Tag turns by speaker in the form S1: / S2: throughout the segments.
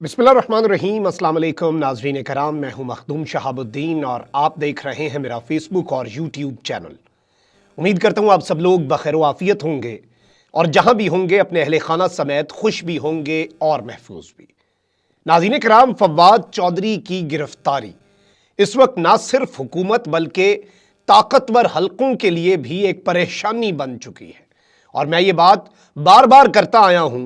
S1: बिस्मिल्लाहिर्रहमानिर्रहीम। अस्सलाम वालेकुम नाज़रीन कराम, मैं हूं मखदूम शहाबुद्दीन और आप देख रहे हैं मेरा फेसबुक और यूट्यूब चैनल। उम्मीद करता हूं आप सब लोग बखैर व आफियत होंगे और जहां भी होंगे अपने अहले खाना समेत खुश भी होंगे और महफूज भी। नाज़रीन कराम, फवाद चौधरी की गिरफ्तारी इस वक्त ना सिर्फ हुकूमत बल्कि ताकतवर हलकों के लिए भी एक परेशानी बन चुकी है। और मैं ये बात बार बार करता आया हूं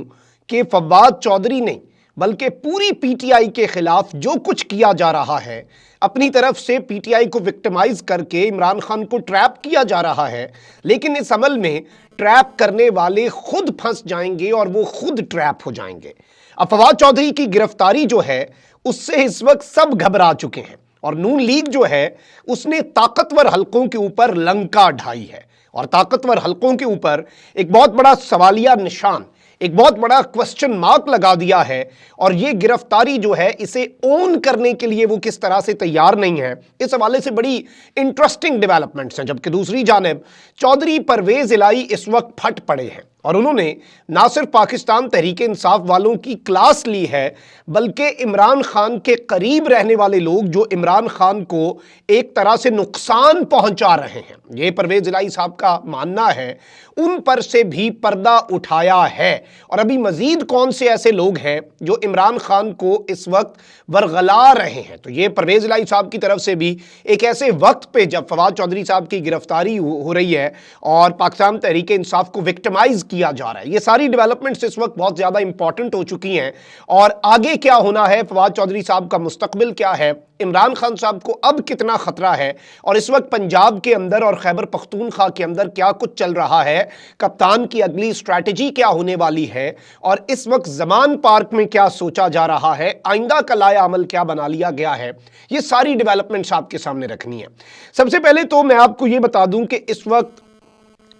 S1: कि फवाद चौधरी नहीं बल्कि पूरी पीटीआई के खिलाफ जो कुछ किया जा रहा है, अपनी तरफ से पीटीआई को विक्टिमाइज करके इमरान खान को ट्रैप किया जा रहा है, लेकिन इस अमल में ट्रैप करने वाले खुद फंस जाएंगे और वो खुद ट्रैप हो जाएंगे। अब फवाद चौधरी की गिरफ्तारी जो है उससे इस वक्त सब घबरा चुके हैं और नून लीग जो है उसने ताकतवर हलकों के ऊपर लंका ढाई है और ताकतवर हलकों के ऊपर एक बहुत बड़ा सवालिया निशान, एक बहुत बड़ा क्वेश्चन मार्क लगा दिया है। और ये गिरफ्तारी जो है इसे ओन करने के लिए वो किस तरह से तैयार नहीं है, इस हवाले से बड़ी इंटरेस्टिंग डेवलपमेंट्स हैं। जबकि दूसरी जानिब चौधरी परवेज इलाही इस वक्त फट पड़े हैं और उन्होंने ना सिर्फ पाकिस्तान तहरीक इंसाफ वालों की क्लास ली है बल्कि इमरान खान के करीब रहने वाले लोग जो इमरान खान को एक तरह से नुकसान पहुंचा रहे हैं, ये परवेज इलाही साहब का मानना है, उन पर से भी पर्दा उठाया है। और अभी मजीद कौन से ऐसे लोग हैं जो इमरान खान को इस वक्त वरगला रहे हैं। तो ये परवेज इलाही साहब की तरफ से भी एक ऐसे वक्त पे जब फवाद चौधरी साहब की गिरफ्तारी हो रही है और पाकिस्तान तहरीक इंसाफ को विक्टिमाइज किया जा रहा है, ये सारी डेवलपमेंट्स इस वक्त बहुत ज्यादा इंपॉर्टेंट हो चुकी हैं। और आगे क्या होना है, फवाद चौधरी साहब का मुस्तकबिल क्या है, इमरान खान साहब को अब कितना खतरा है और इस वक्त पंजाब के अंदर और खैबर पख्तूनख्वा के अंदर क्या कुछ चल रहा है, कप्तान की अगली स्ट्रैटेजी क्या होने वाली है और इस वक्त जमान पार्क में क्या सोचा जा रहा है, आइंदा का लाया अमल क्या बना लिया गया है, ये सारी डेवलपमेंट्स आपके सामने रखनी है। सबसे पहले तो मैं आपको ये बता दूं कि इस वक्त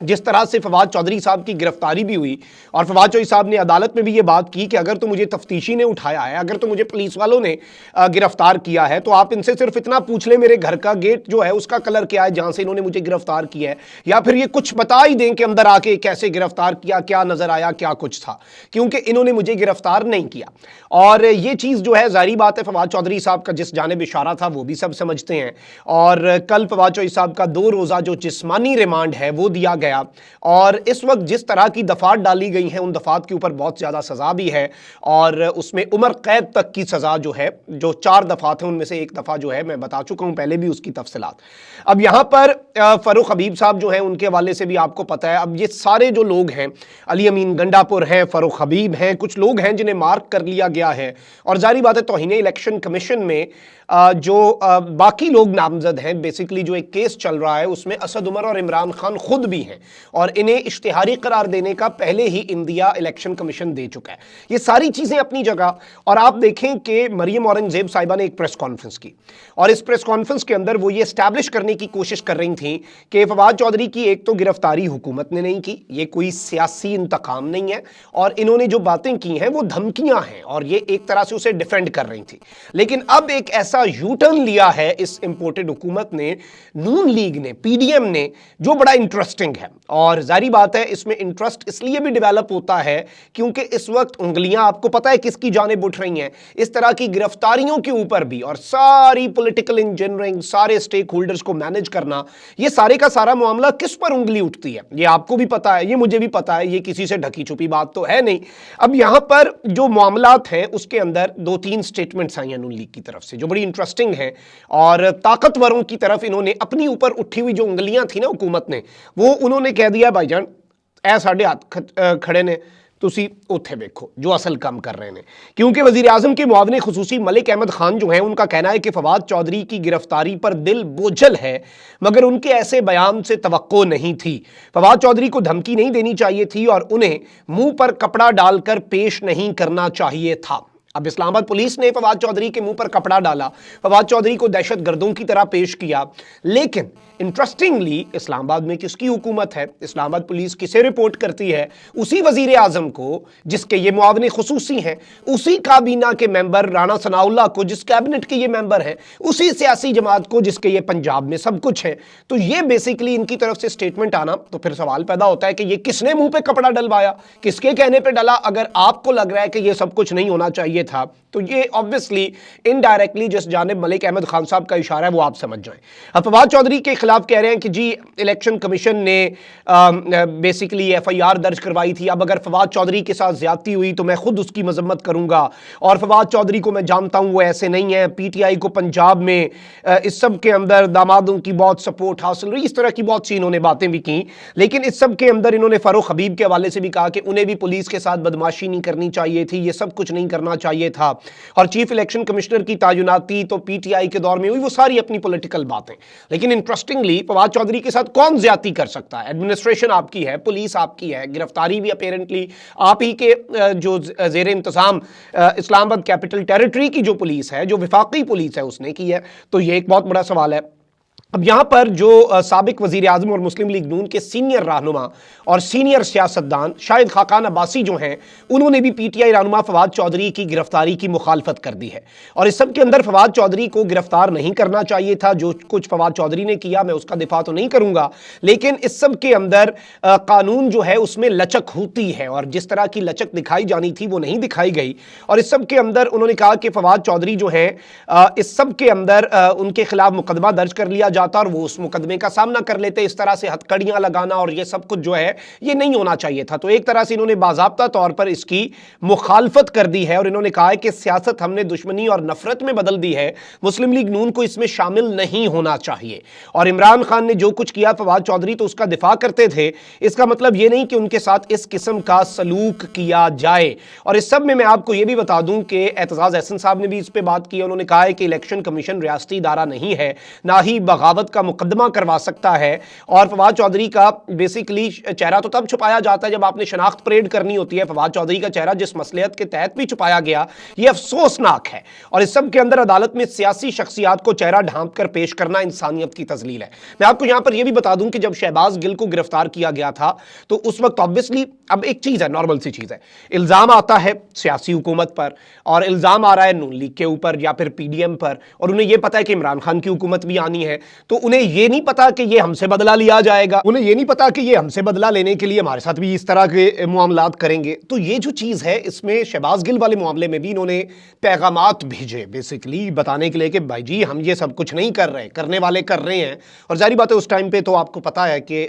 S1: जिस तरह से फवाद चौधरी साहब की गिरफ्तारी भी हुई और फवाद चौधरी साहब ने अदालत में भी ये बात की कि अगर तो मुझे तफ्तीशी ने उठाया है, अगर तो मुझे पुलिस वालों ने गिरफ्तार किया है तो आप इनसे सिर्फ इतना पूछ लें मेरे घर का गेट जो है उसका कलर क्या है जहां से इन्होंने मुझे गिरफ्तार किया है, या फिर ये कुछ बता ही दें कि अंदर आके कैसे गिरफ्तार किया, क्या नजर आया, क्या कुछ था, क्योंकि इन्होंने मुझे गिरफ्तार नहीं किया। और ये चीज़ जो है जाहिर बात है फवाद चौधरी साहब का जिस जानिब इशारा था वो भी सब समझते हैं। और कल फवाद चौधरी साहब का 2 रोज़ा जो जिस्मानी रिमांड है वो दिया गया और इस वक्त जिस तरह की दफात डाली गई हैं उन दफात के ऊपर बहुत ज्यादा सजा भी है और उसमें उम्र कैद तक की सजा जो है, जो 4 दफात हैं उनमें से एक दफा जो है मैं बता चुका हूं पहले भी उसकी तफसीलात। अब यहां पर फरूख हबीब साहब जो हैं उनके हवाले से भी आपको पता है। अब ये सारे जो लोग हैं, अली अमीन गंडापुर हैं, फरूख हबीब हैं, कुछ लोग हैं जिन्हें मार्क कर लिया गया है और जारी बात है तौहीन इलेक्शन कमीशन में जो बाकी लोग नामजद हैं, बेसिकली जो एक केस चल रहा है उसमें असद उमर और इमरान खान खुद भी हैं और इन्हें इश्तिहारी करार देने का पहले ही इंडिया इलेक्शन कमीशन दे चुका है। ये सारी चीजें अपनी जगह। और आप देखें कि मरियम औरंगजेब साहिबा ने एक प्रेस कॉन्फ्रेंस की और इस प्रेस कॉन्फ्रेंस के अंदर वो ये एस्टैब्लिश करने की कोशिश कर रही थी कि फवाद चौधरी की एक तो गिरफ्तारी हुकूमत ने नहीं की, ये कोई सियासी इंतकाम नहीं है और इन्होंने जो बातें की हैं वो धमकियां हैं और ये एक तरह से उसे डिफेंड कर रही थी। लेकिन अब एक ऐसा यू टर्न लिया है इस इंपोर्टेड हुकूमत ने, नून लीग ने, पीडीएम ने, जो बड़ा इंटरेस्टिंग है। और जारी बात है इसमें इंटरेस्ट इसलिए भी डेवलप होता है क्योंकि इस वक्त उंगलियां आपको पता है किसकी जानिब उठ रही हैं, इस तरह की गिरफ्तारियों के ऊपर भी। और सारी पॉलिटिकल इंजीनियरिंग, सारे स्टेक होल्डर्स को मैनेज करना, ये सारे का सारा मामला किस पर उंगली उठती है ये आपको भी पता है, ये मुझे भी पता है, ये किसी से ढकी छुपी बात तो है नहीं। अब यहां पर जो मामलात हैं उसके अंदर 2-3 स्टेटमेंट्स आई हैं नून लीग की तरफ से जो बड़ी इंटरेस्टिंग है और ताकतवरों की तरफ इन्होंने अपनी ऊपर उठी हुई जो उंगलियां थी ना हुकूमत ने, वो उन्होंने कह दिया भाईजान ऐ साढ़े हाथ खड़े ने, तुसी उत्थे देखो जो असल काम कर रहे हैं। क्योंकि वजीर आजम के मुआविन खुसूसी मलिक अहमद खान जो हैं उनका कहना है कि फवाद चौधरी की गिरफ्तारी पर दिल बोझल है मगर उनके ऐसे बयान से तवक्को नहीं थी। फवाद चौधरी को धमकी नहीं देनी चाहिए थी और उन्हें मुंह पर कपड़ा डालकर पेश नहीं करना चाहिए था। अब इस्लामाबाद पुलिस ने फवाद चौधरी के मुंह पर कपड़ा डाला, फवाद चौधरी को दहशत गर्दों की तरह पेश किया, लेकिन इंटरेस्टिंगली इस्लामाबाद में किसकी हुकूमत है, इस्लामाबाद पुलिस किसे रिपोर्ट करती है, उसी वजीर आजम को जिसके ये मुआविन खुसूसी हैं, उसी काबीना के मेंबर राना सनाउल्लाह को जिस कैबिनेट के ये मेंबर हैं, उसी सियासी जमात को जिसके ये पंजाब में सब कुछ है। तो ये बेसिकली इनकी तरफ से स्टेटमेंट आना, तो फिर सवाल पैदा होता है कि ये किसने मुंह पे कपड़ा डलवाया, किसके कहने पे डला। अगर आपको लग रहा है कि ये सब कुछ नहीं होना चाहिए था تو یہ آبویسلی انڈائریکٹلی جس جانب ملک احمد خان صاحب کا اشارہ ہے وہ آپ سمجھ جائیں۔ اب فواد چودھری کے خلاف کہہ رہے ہیں کہ جی الیکشن کمیشن نے بیسیکلی ایف آئی آر درج کروائی تھی، اب اگر فواد چودھری کے ساتھ زیادتی ہوئی تو میں خود اس کی مذمت کروں گا، اور فواد چودھری کو میں جانتا ہوں وہ ایسے نہیں ہیں، پی ٹی آئی کو پنجاب میں اس سب کے اندر دامادوں کی بہت سپورٹ حاصل ہوئی، اس طرح کی بہت سی انہوں نے باتیں بھی کی، لیکن اس سب کے اندر انہوں نے فاروق حبیب کے حوالے سے بھی کہا کہ انہیں بھی پولیس کے ساتھ بدماشی نہیں کرنی چاہیے تھی، یہ سب کچھ نہیں کرنا چاہیے تھا، اور چیف الیکشن کمشنر کی تعیناتی تو پی ٹی آئی کے دور میں ہوئی، وہ ساری اپنی پولیٹیکل باتیں۔ لیکن انٹرسٹنگلی فواد چودھری کے ساتھ کون زیادتی کر سکتا ہے؟ ایڈمنسٹریشن آپ کی ہے، پولیس آپ کی ہے، گرفتاری بھی اپیرنٹلی آپ ہی کے جو زیر انتظام اسلام آباد کیپٹل ٹیریٹری کی جو پولیس ہے، جو وفاقی پولیس ہے، اس نے کی ہے۔ تو یہ ایک بہت بڑا سوال ہے۔ اب یہاں پر جو سابق وزیر اعظم اور مسلم لیگ نون کے سینئر رہنما اور سینئر سیاستدان شاہد خاقان عباسی جو ہیں، انہوں نے بھی پی ٹی آئی رہنما فواد چودھری کی گرفتاری کی مخالفت کر دی ہے، اور اس سب کے اندر فواد چودھری کو گرفتار نہیں کرنا چاہیے تھا۔ جو کچھ فواد چودھری نے کیا میں اس کا دفاع تو نہیں کروں گا، لیکن اس سب کے اندر قانون جو ہے اس میں لچک ہوتی ہے، اور جس طرح کی لچک دکھائی جانی تھی وہ نہیں دکھائی گئی، اور اس سب کے اندر انہوں نے کہا کہ فواد چودھری جو ہیں اس سب کے اندر ان کے خلاف مقدمہ درج کر لیا جاتا اور وہ اس مقدمے کا سامنا کر لیتے۔ اس طرح سے ہتھکڑیاں لگانا اور یہ سب کچھ جو ہے یہ نہیں ہونا چاہیے تھا۔ تو ایک طرح سے انہوں نے باضابطہ طور پر اس کی مخالفت کر دی ہے، اور انہوں نے کہا ہے کہ سیاست ہم نے دشمنی اور نفرت میں بدل دی ہے، مسلم لیگ نون کو اس میں شامل نہیں ہونا چاہیے۔ اور عمران خان نے جو کچھ کیا، فواد چودھری تو اس کا دفاع کرتے تھے، اس کا مطلب یہ نہیں کہ ان کے ساتھ اس قسم کا سلوک کیا جائے۔ اور اس سب میں آپ کو یہ بھی بتا دوں کہ اعتزاز احسن صاحب نے بھی اس پہ بات کی، انہوں نے کہا ہے کہ الیکشن کمیشن ریاستی ادارہ نہیں ہے، نہ ہی بغاوت کا مقدمہ کروا سکتا ہے، اور فواد چودھری کا بیسیکلی چہرہ تو تب چھپایا جاتا ہے جب آپ نے شناخت پریڈ کرنی ہوتی ہے۔ فواد چودھری کا چہرہ جس مصلحت کے تحت بھی چھپایا گیا یہ افسوسناک ہے، اور اس سب کے اندر عدالت میں سیاسی شخصیات کو چہرہ ڈھانپ کر پیش کرنا انسانیت کی تذلیل ہے۔ میں آپ کو یہاں پر یہ بھی بتا دوں کہ جب شہباز گل کو گرفتار کیا گیا تھا تو اس وقت obviously اب ایک چیز ہے، نارمل سی چیز ہے، الزام آتا ہے سیاسی حکومت پر، اور الزام آ رہا ہے نون لیگ کے اوپر یا پھر پی ڈی ایم پر، اور انہیں یہ پتا ہے کہ عمران خان کی حکومت بھی آنی ہے، تو انہیں یہ نہیں پتا کہ یہ ہم سے بدلہ لیا جائے گا، انہیں یہ نہیں پتا کہ یہ ہم سے بدلہ لینے کے لیے ہمارے ساتھ بھی اس طرح کے معاملات کریں گے۔ تو یہ جو چیز ہے اس میں شہباز گل والے معاملے میں بھی انہوں نے پیغامات بھیجے بیسیکلی بتانے کے لیے کہ بھائی جی ہم یہ سب کچھ نہیں کر رہے، کرنے والے کر رہے ہیں۔ اور ظاہری بات ہے اس ٹائم پہ تو آپ کو پتا ہے کہ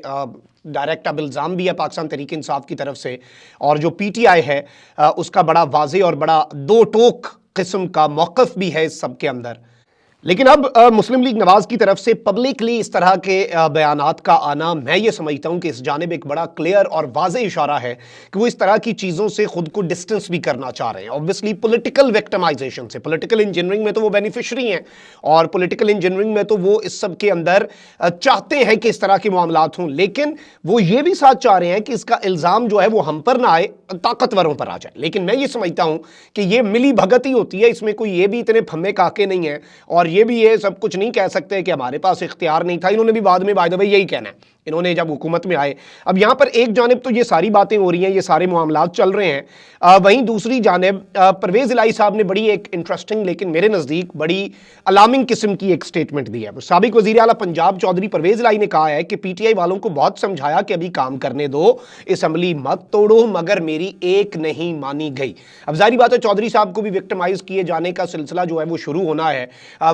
S1: ڈائریکٹ اب الزام بھی ہے پاکستان تحریک انصاف کی طرف سے، اور جو پی ٹی آئی ہے اس کا بڑا واضح اور بڑا دو ٹوک قسم کا موقف بھی ہے اس سب کے اندر۔ لیکن اب مسلم لیگ نواز کی طرف سے پبلکلی اس طرح کے بیانات کا آنا، میں یہ سمجھتا ہوں کہ اس جانب ایک بڑا کلیئر اور واضح اشارہ ہے کہ وہ اس طرح کی چیزوں سے خود کو ڈسٹنس بھی کرنا چاہ رہے ہیں۔ obviously پولیٹیکل وکٹمائزیشن سے، پولیٹیکل انجینئرنگ میں تو وہ بینیفیشری ہیں، اور پولیٹیکل انجینئرنگ میں تو وہ اس سب کے اندر چاہتے ہیں کہ اس طرح کے معاملات ہوں، لیکن وہ یہ بھی ساتھ چاہ رہے ہیں کہ اس کا الزام جو ہے وہ ہم پر نہ آئے، طاقتوروں پر آ جائے۔ لیکن میں یہ سمجھتا ہوں کہ یہ ملی بھگت ہی ہوتی ہے، اس میں کوئی یہ بھی اتنے پھمے کاکے نہیں ہیں، اور یہ بھی یہ سب کچھ نہیں کہہ سکتے کہ ہمارے پاس اختیار نہیں تھا۔ انہوں نے بھی بعد میں بائی دا وے یہی کہنا ہے، انہوں نے جب حکومت میں آئے۔ اب یہاں پر ایک جانب تو یہ ساری باتیں ہو رہی ہیں، یہ سارے معاملات چل رہے ہیں، وہیں دوسری جانب پرویز الہی صاحب نے بڑی ایک انٹرسٹنگ لیکن میرے نزدیک بڑی الارمنگ قسم کی ایک سٹیٹمنٹ دی ہے۔ سابق وزیر اعلیٰ پنجاب چودھری پرویز الہی نے کہا ہے کہ پی ٹی آئی والوں کو بہت سمجھایا کہ ابھی کام کرنے دو، اسمبلی مت توڑو، مگر میری ایک نہیں مانی گئی۔ اب ظاہری بات ہے چودھری صاحب کو بھی وکٹمائز کیے جانے کا سلسلہ جو ہے وہ شروع ہونا ہے۔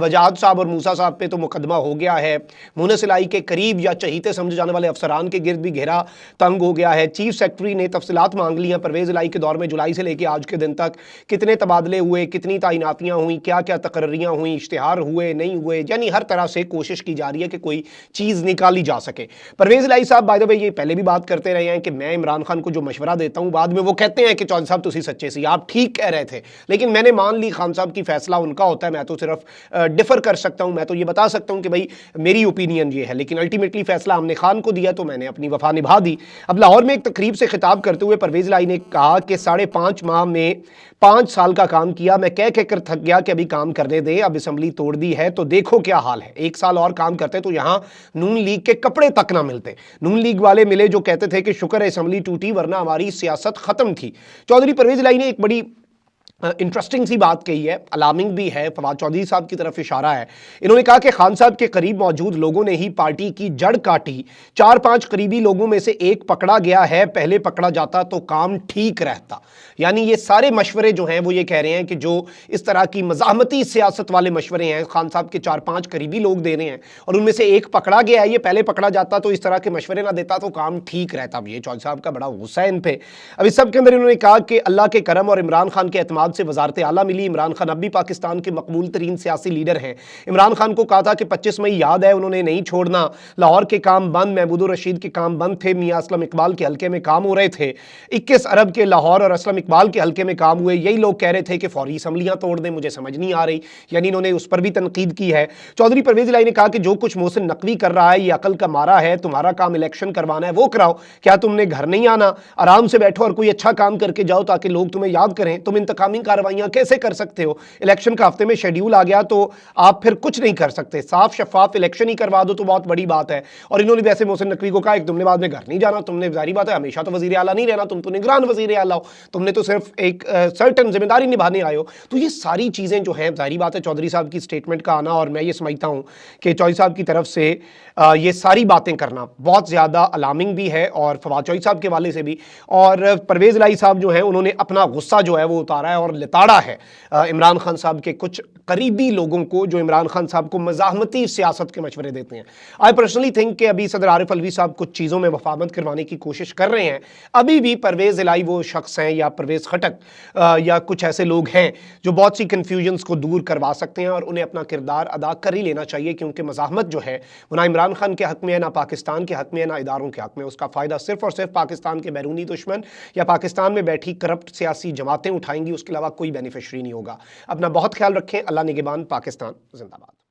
S1: وجاہت صاحب اور موسیٰ صاحب پہ تو مقدمہ ہو گیا ہے، مونس الہی کے قریب یا چہیتے سمجھے جانے والے افسران کے گرد بھی گھیرا تنگ ہو گیا ہے۔ چیف سیکرٹری نے تفصیلات مانگ لی ہیں پرویز الہی کے دور میں، جولائی سے لے کے آج کے دن تک کتنے تبادلے ہوئے، کتنی تعیناتیاں ہوئیں، کیا کیا تقرریاں ہوئیں، اشتہار ہوئے نہیں ہوئے، یعنی ہر طرح سے کوشش کی جا رہی ہے کہ کوئی چیز نکالی جا سکے۔ پرویز الہی صاحب بائی دا وے یہ پہلے بھی بات کرتے رہے ہیں کہ میں عمران خان کو جو مشورہ دیتا ہوں بعد میں وہ کہتے ہیں کہ چودھری صاحب تسی سچے سی، آپ ٹھیک کہہ رہے تھے، لیکن میں نے مان لی خان صاحب کی فیصلہ ان کا ہوتا ہے، میں تو صرف ڈفر کر سکتا ہوں، میں تو یہ بتا سکتا ہوں کہ بھائی میری اوپینین یہ ہے، لیکن الٹیمیٹلی فیصلہ ہم نے خان کو دیا تو میں نے اپنی وفا نبھا دی۔ اب لاہور میں ایک تقریب سے خطاب کرتے ہوئے پرویز الہی نے کہا کہ 5.5 ماہ میں 5 سال کا کام کیا، میں کہہ کر تھک گیا کہ ابھی کام کرنے دے، اب اسمبلی توڑ دی ہے تو دیکھو کیا حال ہے، 1 سال اور کام کرتے تو یہاں نون لیگ کے کپڑے تک نہ ملتے۔ نون لیگ والے ملے جو کہتے تھے کہ شکر ہے اسمبلی ٹوٹی ورنہ ہماری سیاست ختم تھی۔ چودھری پرویز الہی نے ایک بڑی इंटरेस्टिंग सी बात कही है, अलार्मिंग भी है, फवाद चौधरी साहब की तरफ इशारा है। इन्होंने कहा कि खान साहब के करीब मौजूद लोगों ने ही पार्टी की जड़ काटी, 4-5 करीबी लोगों में से एक पकड़ा गया है, पहले पकड़ा जाता तो काम ठीक रहता। यानी ये सारे मशवरे जो हैं वो ये कह रहे हैं कि जो इस तरह की मज़ाहमती सियासत वाले मशवरे हैं खान साहब के 4-5 करीबी लोग दे रहे हैं और उनमें से एक पकड़ा गया है, ये पहले पकड़ा जाता तो इस तरह के मशवरे ना देता तो काम ठीक रहता। अब ये चौधरी साहब का बड़ा गुस्सा है इन पे। अब इस सब के अंदर इन्होंने कहा कि अल्लाह के करम और इमरान खान के एतमाद से वजारत आला मिली। इमरान खान अब भी पाकिस्तान के मकबूल तरीन सियासी लीडर हैं। इमरान खान को कहा था कि 25 मई याद है, उन्होंने नहीं छोड़ना। लाहौर के काम बंद, महमूद रशीद के काम बंद थे, मियां असलम इकबाल के हल्के में काम हो रहे थे। 21 अरब के लाहौर और असलम इकबाल के हल्के में काम हुए। यही लोग कह रहे थे कि फौरी असम्बलियां तोड़ दें, मुझे समझ नहीं आ रही। यानी इन्होंने उस पर भी तनकीद की है। चौधरी परवेज इलाही ने कहा कि जो कुछ मोहसिन नकवी कर रहा है ये अकल का मारा है, तुम्हारा काम इलेक्शन करवाना है वो कराओ, क्या तुमने घर नहीं आना? आराम से बैठो और कोई अच्छा काम करके जाओ ताकि लोग तुम्हें याद करें। तुम इंतकामी कार्रवाइयां कैसे कर सकते हो? इलेक्शन का हफ्ते में शेड्यूल आ गया तो आप फिर कुछ नहीं कर सकते। साफ शफाफ इलेक्शन ही करवा दो तो बहुत बड़ी बात है। और इन्होंने वैसे मोहसिन नकवी को कहा कि तुमने बाद में घर नहीं जाना, तुमने जारी बात है हमेशा तो वजीर आला नहीं रहना, तुम तो निगरान वजीर आला हो, तुमने तो सिर्फ एक सर्टन जिम्मेदारी निभाने आए हो। तो ये सारी चीज़ें जो हैं जारी बात है चौधरी साहब की स्टेटमेंट का आना, और मैं ये समझता हूँ कि चौधरी साहब की तरफ से ये सारी बातें करना बहुत ज़्यादा अलार्मिंग भी है, और फवाद चौधरी साहब के वाले से भी। और परवेज इलाही साहब जो हैं उन्होंने अपना गुस्सा जो है वो उतारा है और लिताड़ा है इमरान खान साहब के कुछ करीबी लोगों को जो इमरान खान साहब को मज़ाहमती सियासत के मशवरे देते हैं। आई पर्सनली थिंक कि अभी सदर आरिफ अलवी साहब कुछ चीज़ों में वफामत करवाने की कोशिश कर रहे हैं। अभी भी परवेज़ इलाही वो शख्स हैं या परवेज़ खटक या कुछ ऐसे लोग हैं जो बहुत सी कन्फ्यूजन्स को दूर करवा सकते हैं, और उन्हें अपना किरदार अदा कर ही लेना चाहिए, क्योंकि मज़ाहमत जो है वो ना इमरान खान के हक़ में है, ना पाकिस्तान के हक़ में है, ना इदारों के हक़ में। उसका फ़ायदा सिर्फ़ और सिर्फ पाकिस्तान के बैरूनी दुश्मन या पाकिस्तान में बैठी करप्ट सियासी जमातें उठाएंगी, उसके अलावा कोई बेनिफिशरी नहीं होगा। अपना बहुत ख्याल रखें। अल्लाह निगहबान। पाकिस्तान जिंदाबाद।